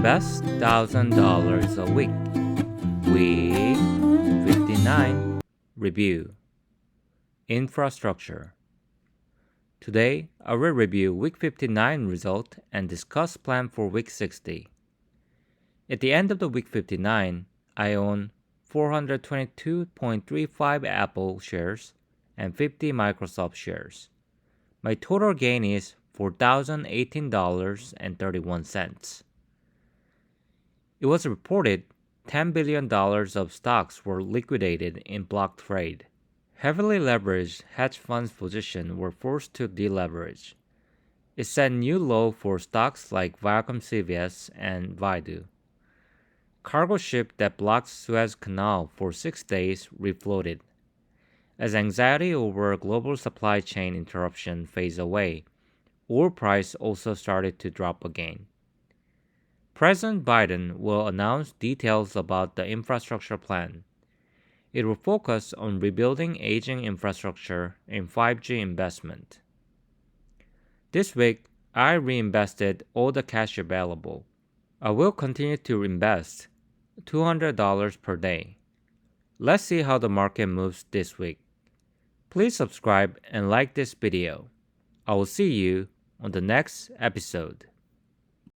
Invest $1,000 a week. Week 59 Review Infrastructure. Today, I will review Week 59 result and discuss plan for Week 60. At the end of the Week 59, I own 422.35 Apple shares and 50 Microsoft shares. My total gain is $4,018.31. It was reported $10 billion of stocks were liquidated in block trade. Heavily leveraged hedge funds positions were forced to deleverage. It set new low for stocks like Viacom CVS and Baidu. Cargo ship that blocked Suez Canal for 6 days refloated. As anxiety over global supply chain interruption fades away, oil price also started to drop again. President Biden will announce details about the infrastructure plan. It will focus on rebuilding aging infrastructure and 5G investment. This week, I reinvested all the cash available. I will continue to invest $200 per day. Let's see how the market moves this week. Please subscribe and like this video. I will see you on the next episode.